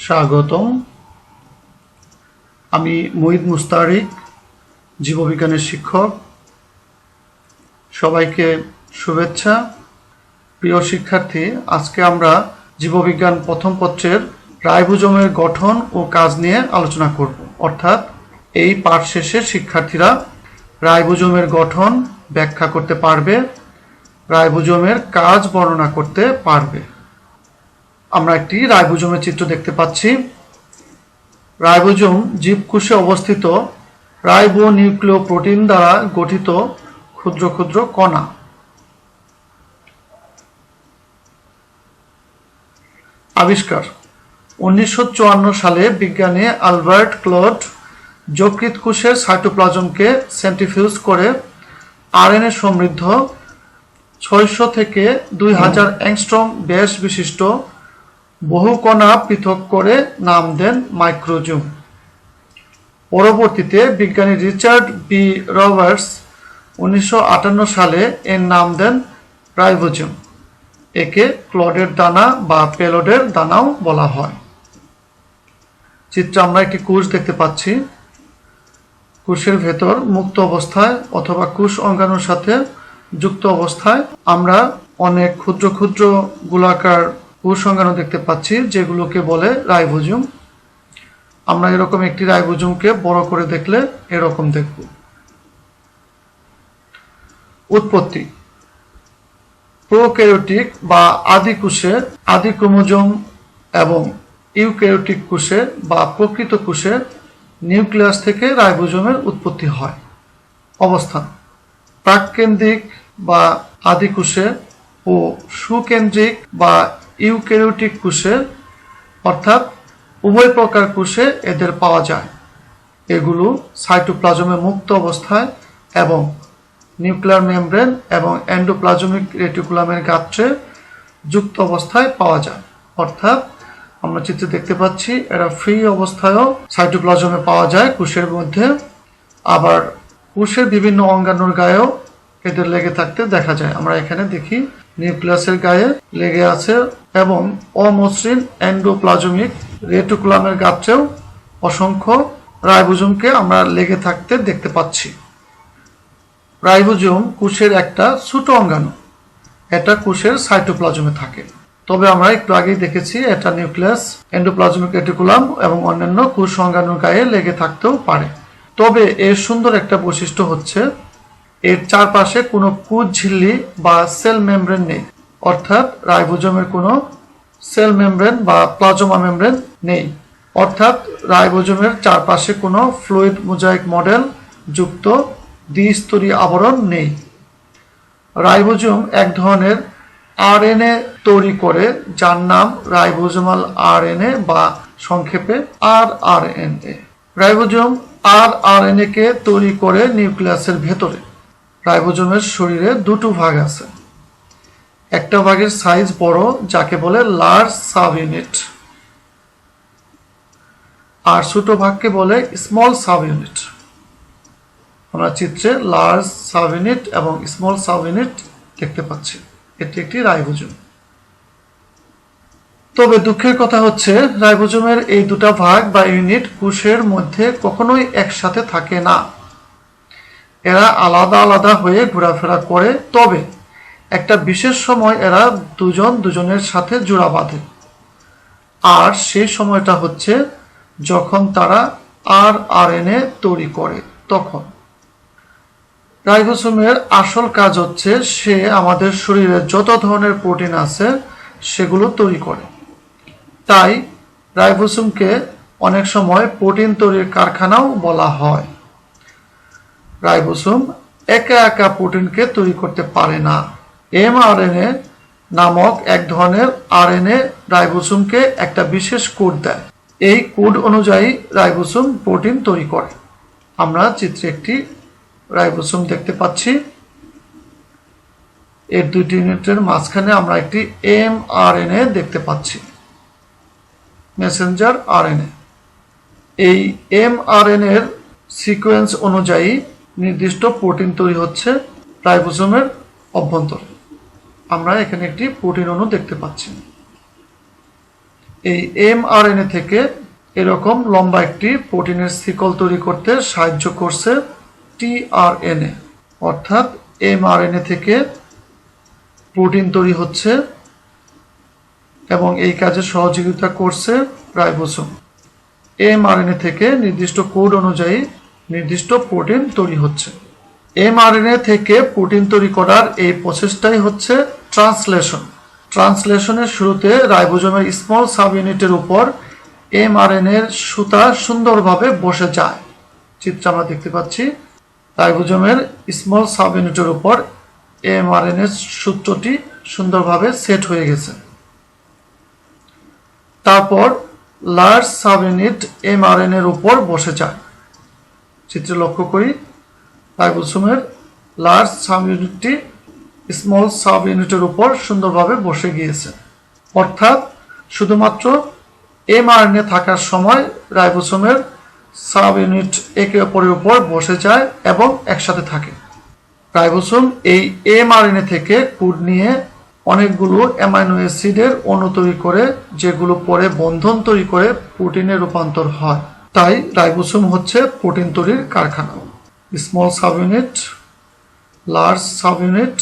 স্বাগতম। আমি মুহিত মুস্তারিক, জীববিজ্ঞানের শিক্ষক। সবাইকে শুভেচ্ছা। প্রিয় শিক্ষার্থী, আজকে আমরা জীববিজ্ঞান প্রথম পত্রের রাইবোজোমের গঠন ও কাজ নিয়ে আলোচনা করব। অর্থাৎ এই পাঠ শেষে শিক্ষার্থীরা রাইবোজোমের গঠন ব্যাখ্যা করতে পারবে, রাইবোজোমের কাজ বর্ণনা করতে পারবে। আমরা একটি রাইবোজোমের চিত্র দেখতে পাচ্ছি। রাইবোজোম জীবকোষে অবস্থিত রাইবোনিউক্লিওপ্রোটিন দ্বারা গঠিত ক্ষুদ্র ক্ষুদ্র কণা। আবিষ্কার: 1954 সালে বিজ্ঞানী আলবার্ট ক্লড যকৃৎ কোষের সাইটোপ্লাজমকে সেন্ট্রিফিউজ করে আরএনএ সমৃদ্ধ 600 থেকে 2000 অ্যাংস্ট্রম ব্যাস বিশিষ্ট বহু কণা পৃথক করে নাম দেন মাইক্রোজোম। পরবর্তীতে বিজ্ঞানী রিচার্ড বি রবার্টস 1958 সালে এর নাম দেন রাইবোজোম। একে ক্লডের দানা বা পেলোডের দানাও বলা হয়। চিত্রে আমরা একটি কোষ দেখতে পাচ্ছি। কোষের ভেতর মুক্ত অবস্থায় অথবা কোষ অঙ্গাণুর সাথে যুক্ত অবস্থায় আমরা অনেক ক্ষুদ্র ক্ষুদ্র গোলাকার কোষ অঙ্গাণু দেখতে পাচ্ছি, যেগুলোকে বলে রাইবোজোম। আমরা এরকম একটি রাইবোজোমকে বড় করে দেখলে এরকম দেখব। উৎপত্তি: প্রোক্যারিওটিক বা আদি কোষে আদি ক্রোমোজোম এবং ইউক্যারিওটিক কোষে বা প্রকৃত কোষে নিউক্লিয়াস থেকে রাইবোজোমের উৎপত্তি হয়। অবস্থান: প্রাককেন্দ্রিক বা আদি কোষে ও সুকেন্দ্রিক বা ইউক্যারিওটিক কোষে, অর্থাৎ উভয় প্রকার কোষে এদের পাওয়া যায়। এগুলো সাইটোপ্লাজমে মুক্ত অবস্থায় এবং নিউক্লিয়ার মেমব্রেন এবং এন্ডোপ্লাজমিক রেটিকুলামের গাত্রে যুক্ত অবস্থায় পাওয়া যায়। অর্থাৎ আমরা চিত্রে দেখতে পাচ্ছি এরা ফ্রি অবস্থায়ও সাইটোপ্লাজমে পাওয়া যায় কোষের মধ্যে, আবার কোষের বিভিন্ন অঙ্গাণুর গায়েও এদের লেগে থাকতে দেখা যায়। আমরা এখানে দেখি নিউক্লিয়াসের গায়ে লেগে আছে এবং অমসৃণ এন্ডোপ্লাজমিক রেটিকুলামের গাত্রেও অসংখ্য রাইবোজোমকে আমরা লেগে থাকতে দেখতে পাচ্ছি। রাইবোজোম কোষের একটা ছোট অঙ্গাণু। এটা কোষের সাইটোপ্লাজমে থাকে। তবে আমরা একটু আগেই দেখেছি এটা নিউক্লিয়াস, এন্ডোপ্লাজমিক রেটিকুলাম এবং অন্যান্য কোষ অঙ্গাণুর গায়ে লেগে থাকতেও পারে। তবে এর সুন্দর একটা বৈশিষ্ট্য হচ্ছে এর চারপাশে কোনো কোষ ঝিল্লি বা সেল মেমব্রেন নেই। অর্থাৎ রাইবোজোমের কোনো সেল মেমব্রেন বা প্লাজমা মেমব্রেন নেই। অর্থাৎ রাইবোজোমের চারপাশে কোনো ফ্লুইড মোজাইক মডেল যুক্ত দ্বিস্তরী আবরণ নেই। রাইবোজোম এক ধরনের আরএনএ তৈরি করে, যার নাম রাইবোজোমাল আরএনএ বা সংক্ষেপে আরআরএনএ। রাইবোজোম আরআরএনএ কে তৈরি করে নিউক্লিয়াসের ভেতরে। রাইবোজোমের শরীরে দুটো ভাগ আছে। একটা ভাগের সাইজ বড়, যাকে বলে লার্জ সাব ইউনিট, আর ছোট ভাগকে বলে স্মল সাব ইউনিট। আমরা চিত্রে লার্জ সাব ইউনিট এবং স্মল সাব ইউনিট দেখতে পাচ্ছি। এটি একটি রাইবোজোম। তবে দুঃখের কথা হচ্ছে রাইবোজোমের এই দুটা ভাগ বা ইউনিট কোষের মধ্যে কখনোই একসাথে থাকে না। এরা আলাদা আলাদা হয়ে ঘোরাফেরা করে। তবে একটা বিশেষ সময় এরা দুজন দুজনের সাথে জোড়া বাঁধে, আর সেই সময়টা হচ্ছে যখন তারা আরআরএনএ তৈরি করে। তখন রাইবোজোমের আসল কাজ হচ্ছে সে আমাদের শরীরে যত ধরনের প্রোটিন আছে সেগুলো তৈরি করে। তাই রাইবোজোমকে অনেক সময় প্রোটিন তৈরির কারখানাও বলা হয়। রাইবোজোম একা একা প্রোটিনকে তৈরি করতে পারে না। এমআরএনএ নামক এক ধরনের আরএনএ রাইবোজোমকে একটা বিশেষ কোড দেয়। এই কোড অনুযায়ী রাইবোজোম প্রোটিন তৈরি করে। আমরা চিত্রে একটি রাইবোজোম দেখতে পাচ্ছি। এর দুইটি ইউনিটের মাঝখানে আমরা একটি এমআরএনএ দেখতে পাচ্ছি, মেসেঞ্জার আরএনএ। এই এমআরএনএ এর সিকোয়েন্স অনুযায়ী নির্দিষ্ট প্রোটিন তৈরি হচ্ছে রাইবোজোমের অভ্যন্তরে। আমরা এখানে একটি প্রোটিন অণু দেখতে পাচ্ছি। এই এমআরএনএ থেকে এরকম লম্বা একটি প্রোটিনের শিকল তৈরি করতে সাহায্য করছে টিআরএনএ। অর্থাৎ এমআরএনএ থেকে প্রোটিন তৈরি হচ্ছে এবং এই কাজে সহযোগিতা করছে রাইবোসোম। এমআরএনএ থেকে নির্দিষ্ট কোড অনুযায়ী নির্দিষ্ট প্রোটিন তৈরি হচ্ছে। এমআরএনএ থেকে প্রোটিন তৈরি করার এই প্রসেসটাই হচ্ছে ট্রান্সলেশন। ট্রান্সলেশনের শুরুতে রাইবোজোমের স্মল সাব ইউনিটের উপর এমআরএনএর সুতা সুন্দরভাবে বসে যায়। চিত্র আমরা দেখতে পাচ্ছি, রাইবোজোমের স্মল সাব ইউনিটের উপর এমআরএনএর সূত্রটি সুন্দরভাবে সেট হয়ে গেছে। তারপর লার্জ সাব ইউনিট এমআরএনএর উপর বসে যায়। চিত্রে লক্ষ্য করি, রাইবোসোমের লার্জ সাব ইউনিটটি স্মল সাব ইউনিটের উপর সুন্দরভাবে বসে গিয়েছে। অর্থাৎ শুধুমাত্র এমআরএনএ থাকার সময় রাইবোসোমের সাব ইউনিট একে অপরের উপর বসে যায় এবং একসাথে থাকে। রাইবোসোম এই এমআরএনএ থেকে কোড নিয়ে অনেকগুলো অ্যামাইনো অ্যাসিডের অণু তৈরি করে, যেগুলো পরে বন্ধন তৈরি করে প্রোটিনে রূপান্তর হয়। তাই রাইবোসোম হচ্ছে প্রোটিন তৈরির কারখানা। Small sub unit, large sub unit,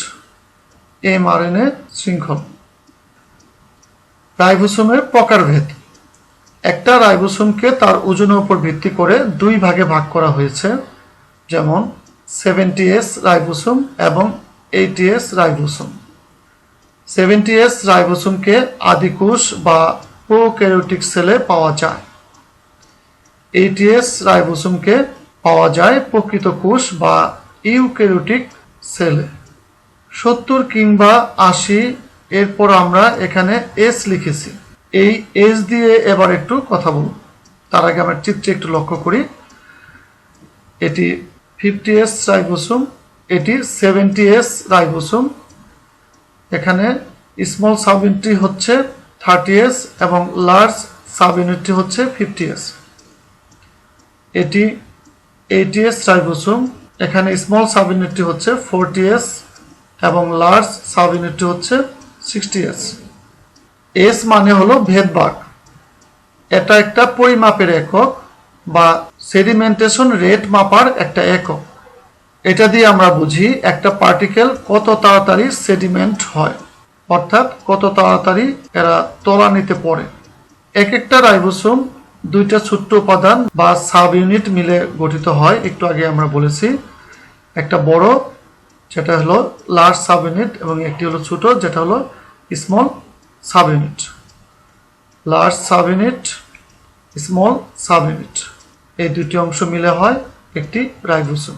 mRNA শৃঙ্খল। রাইবোসোমের প্রকারভেদ। একটা রাইবোসোমকে তার ওজনের উপর ভিত্তি করে দুই ভাগে ভাগ করা হয়েছে, যেমন 70S রাইবোসোম এবং 80S রাইবোসোম। 70S রাইবোসোমকে আদিকোষ বা প্রোক্যারিওটিক সেলে পাওয়া যায়। 80S রাইবোসোমকে পাওয়া যায় প্রকৃত কোষ বা ইউক্যারিওটিক সেলে। 70 কিংবা 80, এরপর আমরা এখানে এস লিখেছি। এই এস দিয়ে এবার একটু কথা বলব। তার আগে আমরা চিত্রে একটু লক্ষ্য করি। এটি 50S রাইবোসোম, এটি 70S রাইবোসোম। এখানে স্মল সাব ইউনিটটি হচ্ছে 30S এবং লার্জ সাব ইউনিটটি হচ্ছে 50S। এটি 80S রাইবোসোম, এখানে স্মল সাব ইউনিটটি হচ্ছে 40S এবং লার্জ সাব ইউনিটটি হচ্ছে 60S। এস মানে হলো ভেদভাগ। এটা একটা পরিমাপের একক বা সেডিমেন্টেশন রেট মাপার একটা একক। এটা দিয়ে আমরা বুঝি একটা পার্টিকেল কত তাড়াতাড়ি সেডিমেন্ট হয়, অর্থাৎ কত তাড়াতাড়ি এরা তলানিতে পড়ে। এক একটা রাইবোসোম দুইটা ছোট্ট উপাদান বা সাব ইউনিট মিলে গঠিত হয়। একটু আগে আমরা বলেছি, একটা বড় যেটা হলো লার্জ সাব ইউনিট এবং একটি হলো ছোট যেটা হলো small sub unit. Large sub unit, small sub unit, এই দুটি অংশ মিলে হয় একটি রাইবোসোম।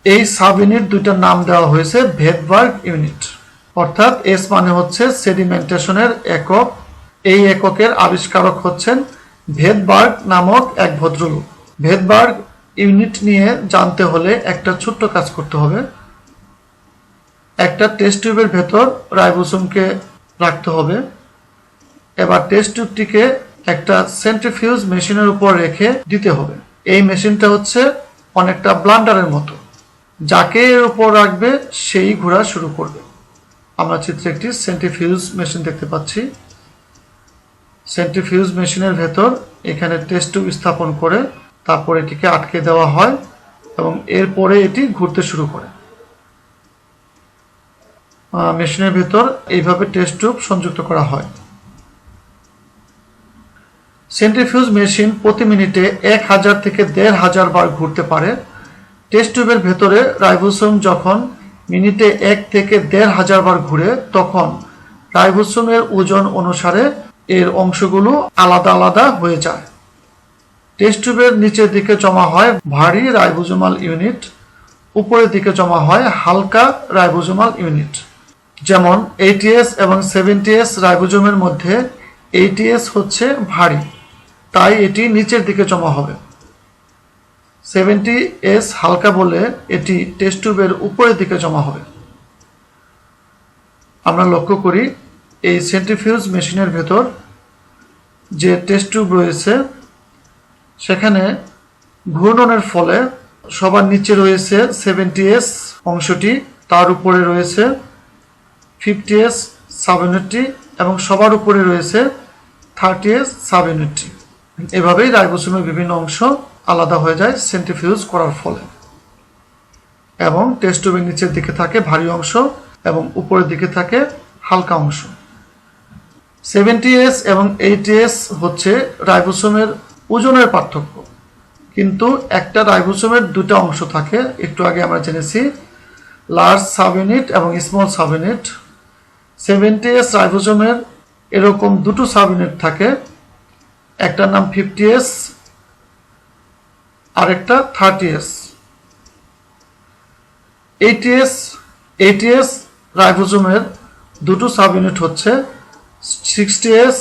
এই সাব ইউনিট দুইটার নাম দেওয়া হয়েছে ভেদভাগ ইউনিট। অর্থাৎ এস মানে হচ্ছে সেডিমেন্টেশনের একক। এই এককের আবিষ্কারক হচ্ছেন ভেদবার্গ নামক এক ভদ্রলোক। ভেদবার্গ ইউনিট নিয়ে জানতে হলে একটা ছোট্ট কাজ করতে হবে। একটা টেস্ট টিউবের ভেতর রাইবোসোমকে রাখতে হবে। এবার টেস্ট টিউবটিকে একটা সেন্ট্রিফিউজ মেশিনের উপর রেখে দিতে হবে। এই মেশিনটা হচ্ছে অনেকটা ব্লান্ডারের মতো, যাকে এর উপর রাখবে সেই ঘোরা শুরু করবে। আমরা চিত্রে একটি সেন্ট্রিফিউজ মেশিন দেখতে পাচ্ছি। সেন্ট্রিফিউজ মেশিনের ভেতর এখানে টেস্ট টিউব স্থাপন করে তারপর এটিকে আটকে দেওয়া হয় এবং এরপরে এটি ঘুরতে শুরু করে। মেশিনের ভেতর এইভাবে টেস্ট টিউব সংযুক্ত করা হয়। সেন্ট্রিফিউজ মেশিন প্রতি মিনিটে 1000 থেকে 1500 বার ঘুরতে পারে। টেস্ট টিউবের ভেতরে রাইবোসোম যখন মিনিটে 1 থেকে 1500 বার ঘুরে, তখন রাইবোসোমের ওজন অনুসারে এর অংশগুলো আলাদা আলাদা হয়ে যায়। টেস্ট টিউবের নিচের দিকে জমা হয় ভারী রাইবোজোমাল ইউনিট, উপরের দিকে জমা হয় হালকা রাইবোজোমাল ইউনিট। যেমন 80S এবং 70S রাইবোজোমের মধ্যে 80S হচ্ছে ভারী, তাই এটি নিচের দিকে জমা হবে। 70S হালকা বলে এটি টেস্ট টিউবের উপরের দিকে জমা হবে। আমরা লক্ষ্য করি এই সেন্ট্রিফিউজ মেশিনের ভেতর যে টেস্ট টিউব রয়েছে সেখানে ঘূর্ণনের ফলে সবার নিচে রয়েছে 70S অংশটি, তার উপরে রয়েছে 50s সাবইউনিটটি এবং সবার উপরে রয়েছে 30s সাবইউনিটটি। এভাবেই রাইবোসোমের বিভিন্ন অংশ আলাদা হয়ে যায় সেন্ট্রিফিউজ করার ফলে, এবং টেস্ট টিউবের নিচের দিকে থাকে ভারী অংশ এবং উপরের দিকে থাকে হালকা অংশ। 70s এবং 80s হচ্ছে রাইবোসোমের ওজনের পার্থক্য, কিন্তু একটা রাইবোসোমের দুটো অংশ থাকে, একটু আগে আমরা জেনেছি লার্জ সাবইউনিট এবং স্মল সাবইউনিট। 70s রাইবোসোমের এরকম দুটো সাবইউনিট থাকে, একটার নাম 50s আর একটা 30s। 80s রাইবোসোমের দুটো সাবইউনিট হচ্ছে 60s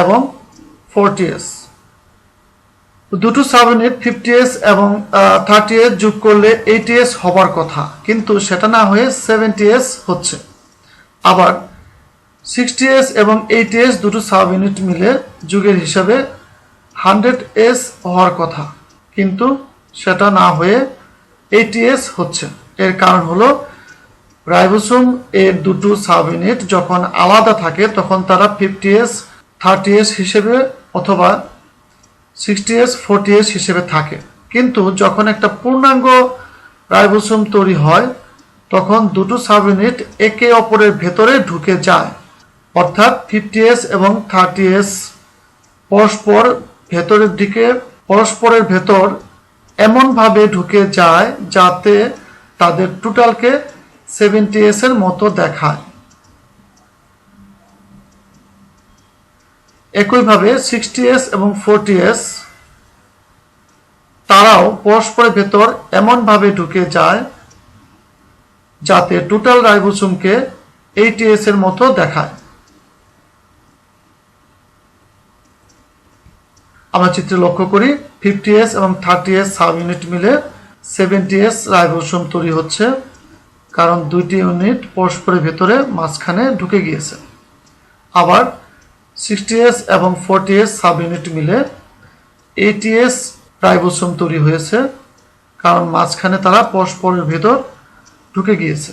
এবং 40s। দুটো সাবইউনিট 50s এবং 30s যোগ করলে 80s হবার কথা, কিন্তু সেটা না হয়ে 70s হচ্ছে। আবার 60s এবং 80s দুটো সাবইউনিট মিলে যুগের হিসাবে 100s হওয়ার কথা, কিন্তু সেটা না হয়ে 80s হচ্ছে। এর কারণ হলো রাইবোসোম এর দুটো সাবইউনিট যখন আলাদা থাকে তখন তারা 50s 30s হিসেবে অথবা 60s 40s হিসেবে থাকে, কিন্তু যখন একটা পূর্ণাঙ্গ রাইবোসোম তৈরি হয় তখন দুটো সাবইউনিট একে অপরের ভেতরে ঢুকে যায়, অর্থাৎ 50s এবং 30s পরস্পরের ভেতর এমনভাবে ঢুকে যায় যাতে তাদের টোটালকে 70s এর মতো দেখায়। একইভাবে 60s এবং 40s তারাও পরস্পরের ভেতর এমনভাবে ঢুকে যায় যাতে টোটাল রাইবোসোমকে 80s এর মতো দেখায়। আমরা চিত্রে লক্ষ্য করি 50s এবং 30s সাবইউনিট মিলে 70s রাইবোসোম তৈরি হচ্ছে, কারণ দুইটি ইউনিট পরস্পরের ভেতরে মাঝখানে ঢুকে গিয়েছে। আবার 60s এবং 40s সাবইউনিট মিলে 80s রাইবোসোম তৈরি হয়েছে, কারণ মাঝখানে তারা পরস্পরের ভেতর ঢুকে গিয়েছে।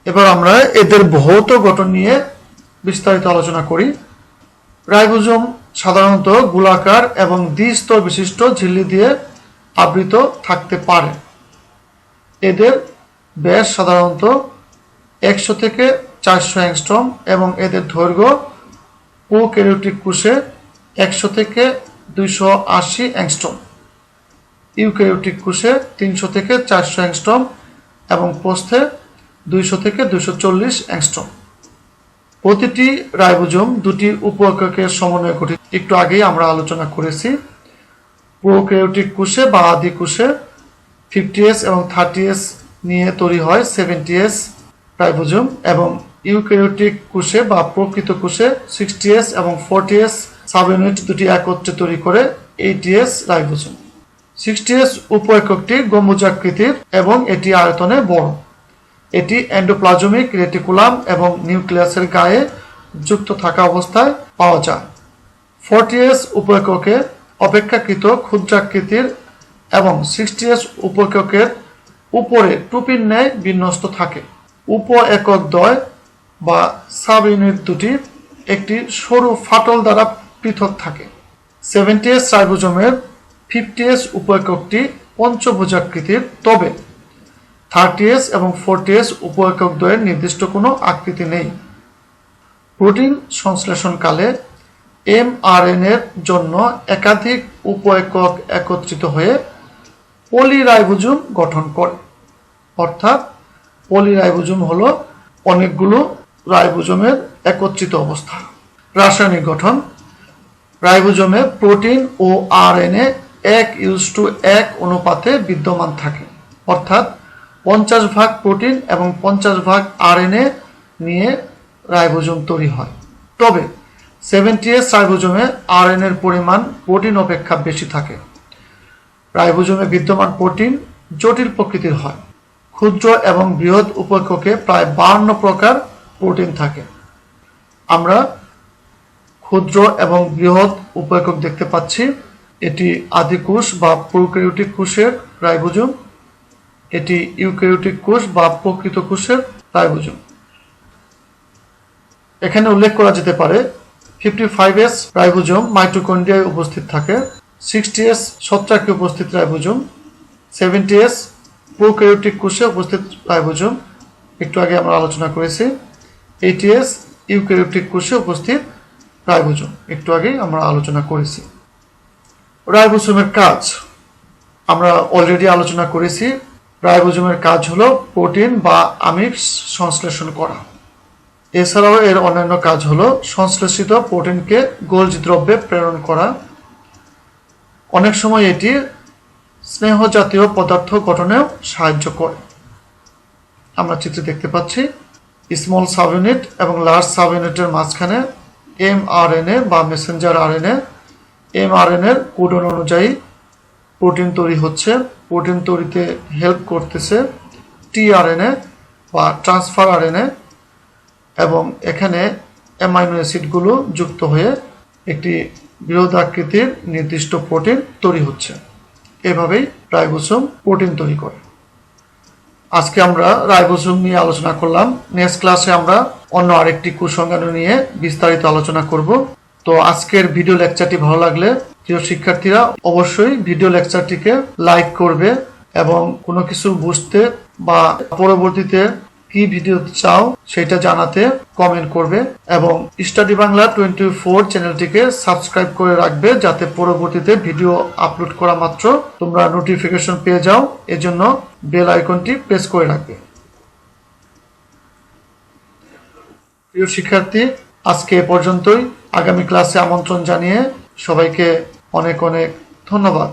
এবার আমরা এদের ভৌত গঠন নিয়ে বিস্তারিত আলোচনা করি। রাইবোসোম সাধারণত গোলাকার এবং দ্বিস্তর বিশিষ্ট ঝিল্লি দিয়ে আবৃত থাকতে পারে। এদের ব্যাস সাধারণত 100 থেকে 400 অ্যাংস্ট্রম এবং এদের দৈর্ঘ্য প্রোক্যারিওটিক কোষে 100 থেকে 280 অ্যাংস্ট্রম, ইউক্যারিওটিক কোষে 300 থেকে 400 অ্যাংস্ট্রম এবং প্রস্থে 200 থেকে 240 অ্যাংস্ট্রম। প্রতিটি রাইবোসোম দুটি উপ-এককের সমন্বয়ে গঠিত, একটু আগেই আমরা আলোচনা করেছি। প্রোক্যারিওটিক কোষে বা আদি কোষে 50s এবং 30s নিয়ে তৈরি হয় 70s রাইবোসোম, এবং ইউক্যারিওটিক কোষে বা প্রকৃত কোষে 60s এবং 40s সাবইউনিট দুটি একত্রে তৈরি করে 80s রাইবোসোম। 60s উপ-এককটি গম্বুজাকৃতির এবং এটি আয়তনে বড়। এটি এন্ডোপ্লাজমিক রেটিকুলাম এবং নিউক্লিয়াসের গায়ে যুক্ত থাকা অবস্থায় পাওয়া যায়। 40s উপ-এককে অপেক্ষাকৃত ক্ষুদ্রাকৃতির এবং 60s উপ-এককের উপরে টুপির ন্যায় বিন্যস্ত থাকে। উপ-একক দ্বয় বা সাবইউনিট দুটি একটি সরু ফাটল দ্বারা পৃথক থাকে। 70s রাইবোসোমের 50s উপ-এককটি পঞ্চভুজাকৃতির, তবে 30s এবং 40s উপ-একক দ্বয়ের নির্দিষ্ট কোনো আকৃতি নেই। প্রোটিন সংশ্লেষণকালে mRNA-এর জন্য একাধিক উপ-একক একত্রিত হয়ে পলিরাইবোসোম গঠন করে, অর্থাৎ পলিরাইবোসোম হলো অনেকগুলো রাইবোসোমের একত্রিত অবস্থা। রাসায়নিক গঠন: রাইবোসোমে প্রোটিন ও আরএনএ 1:1 অনুপাতে বিদ্যমান থাকে, অর্থাৎ 50 ভাগ প্রোটিন এবং 50 ভাগ আরএনএ নিয়ে রাইবোসোম তৈরি হয়। তবে 70s রাইবোসোমে আরএনএর পরিমাণ প্রোটিন অপেক্ষা বেশি থাকে। রাইবোসোমে বিদ্যমান প্রোটিন জটিল প্রকৃতির হয়। ক্ষুদ্র এবং বৃহৎ উপ-এককে প্রায় 52 প্রকার প্রোটিন থাকে। আমরা ক্ষুদ্র এবং বৃহৎ উপ-একক দেখতে পাচ্ছি। এটি আদিকোষ বা প্রোক্যারিওটিক কোষের রাইবোসোম, এটি ইউক্যারিওটিক কোষ বা প্রকৃত কোষের রাইবোসোম। এখানে উল্লেখ করা যেতে পারে 55S রাইবোজোম মাইটোকন্ড্রিয়ায় উপস্থিত থাকে, 60S ছত্রাকে উপস্থিত রাইবোজোম, 70S প্রোক্যারিওটিক কোষে উপস্থিত রাইবোজোম, একটু আগে আমরা আলোচনা করেছি, 80S ইউক্যারিওটিক কোষে উপস্থিত রাইবোজোম, একটু আগে আমরা আলোচনা করেছি। রাইবোজোমের কাজ আমরা অলরেডি আলোচনা করেছি। রাইবোজোমের কাজ হলো প্রোটিন বা আমিষ সংশ্লেষণ করা। এছাড়াও এর অন্যান্য কাজ হলো সংশ্লেষিত প্রোটিনকে গোলজি দ্রব্যে প্রেরণ করা। অনেক সময় এটি স্নেহ জাতীয় পদার্থ গঠনেও সাহায্য করে। আমরা চিত্রে দেখতে পাচ্ছি স্মল সাবইউনিট এবং লার্জ সাবইউনিটের মাঝখানে mRNA বা মেসেঞ্জার আরএনএ, mRNA-র কোডন অনুযায়ী প্রোটিন তৈরি হচ্ছে। প্রোটিন তৈরিতে হেল্প করতেছে tRNA বা ট্রান্সফার আরএনএ, এবং এখানে অ্যামাইনো অ্যাসিডগুলো যুক্ত হয়ে একটি বৃহদাকৃতির নির্দিষ্ট প্রোটিন তৈরি হচ্ছে। এভাবেই রাইবোসোম প্রোটিন তৈরি করে। আজকে আমরা রাইবোসোম নিয়ে আলোচনা করলাম। নেক্সট ক্লাসে আমরা অন্য আরেকটি কুসংজ্ঞান নিয়ে বিস্তারিত আলোচনা করব। তো আজকের ভিডিও লেকচারটি ভালো লাগলে প্রিয় শিক্ষার্থীরা অবশ্যই ভিডিও লেকচারটিকে লাইক করবে এবং কোনো কিছু বুঝতে বা পরবর্তীতে কি ভিডিও চাও সেটা জানাতে কমেন্ট করবে, এবং স্টাডি বাংলা 24 চ্যানেলটিকে সাবস্ক্রাইব করে রাখবে যাতে পরবর্তীতে ভিডিও আপলোড করা মাত্র তোমরা নোটিফিকেশন পেয়ে যাও। এজন্য বেল আইকনটি প্রেস করে রাখবে। প্রিয় শিক্ষার্থী, আজকে এ পর্যন্তই। আগামী ক্লাসে আমন্ত্রণ জানিয়ে সবাইকে অনেক অনেক ধন্যবাদ।